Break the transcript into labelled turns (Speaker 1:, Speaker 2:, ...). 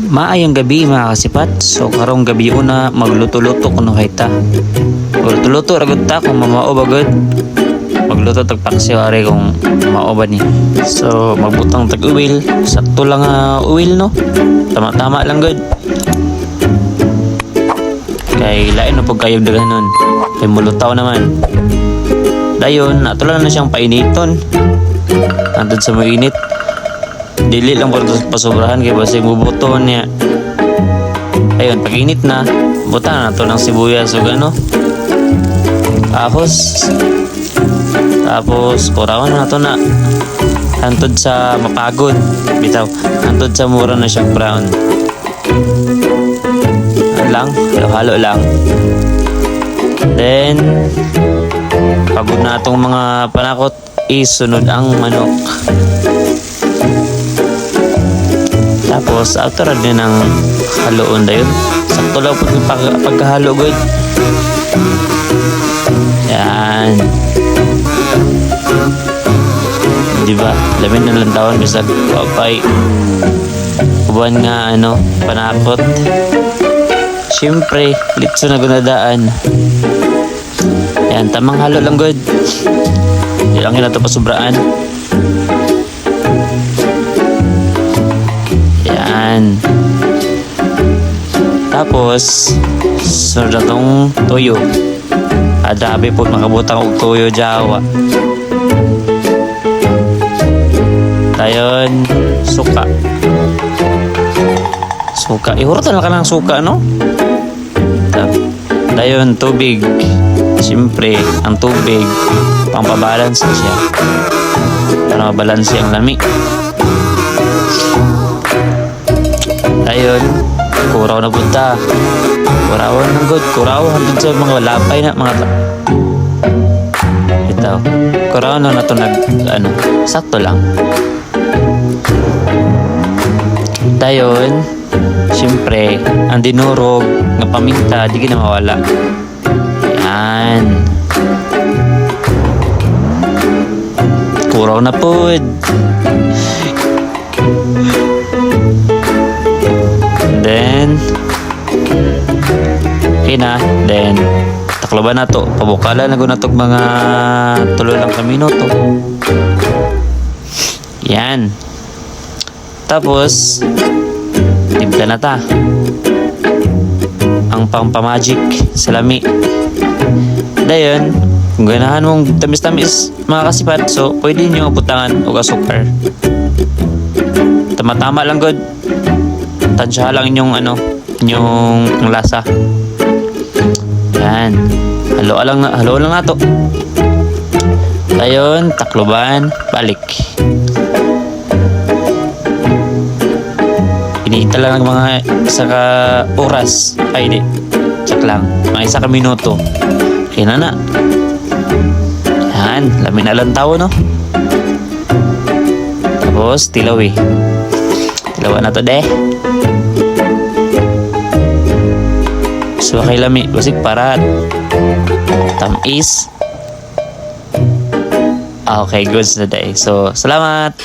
Speaker 1: Maayong gabi mga kasipat. So karong gabi una magluto-luto kuno hayta. Magluto-luto ragot ta kung mamao ba gud. Magluto tag paksiw are kung mamao ba ni. So magbutang tag uwil, sakto lang uwil no. Tama-tama lang gud. Kay lain na pag kayog dagan nun. Kay mulutaw naman. Dayon, nato lang na siyang painiton. Andun sa mainit. Dili lang po pasobrahan kay basta bubuto niya. Ayun, pag init na, buta na to ng sibuyas o gano. Ahos. Tapos, kurawan na to na. Hantod sa mapagod. Bitaw, hantod sa mura na siyang brown. Ano lang, halo lang. Then, pagod na itong mga panakot, isunod ang manok. Tapos, after din ng haloon na yun. Sakto lang po yung pagkahalo, good. Yan. Diba? Lamin na lang taon, bisag papay. Buwan nga, panakot. Siyempre, litso na gunadaan. Yan, tamang halo lang, good. Hindi lang yun na ito pasubraan. Yan. Tapos, sunod na itong toyo. Adabi po makabutang og toyo Jawa. Dayon, suka. Suka. Ihurutan lang ka ng suka, no? Dayon, tubig. Siyempre, ang tubig, pampabalance siya. Para mabalansi ang lami. Ayun, kuraw na punta. Kurawan ng good. Kurawan dun sa mga lapay na mga ito. Kurawan na ito sakto lang. Dayon, siyempre, ang dinurog ng paminta, di ka na mawala. Yan. Kuraw na po. Then, okay na. Then, takloban na to. Pabukala na guna itong mga tulo lang ka minuto. Yan. Tapos, timpla na ta. Ang pampamagic sa lami. Dayon, kung ganahan mong tamis-tamis mga kasipat, so pwede nyo butangan o asukar. Tama-tama lang good. Tansya lang inyong inyong lasa. Yan. Halo lang na to. Ayun, takloban, balik. Pinita lang ng mga isa ka oras. Ay, di. Check lang. Mga isa ka minuto. Kaya na. Yan. Lamin na lang tao, no? Tapos, tilaw eh. Tilawan na to, deh. So, kay lami. Basig parat. Tamis. Okay, goods na day. So, salamat.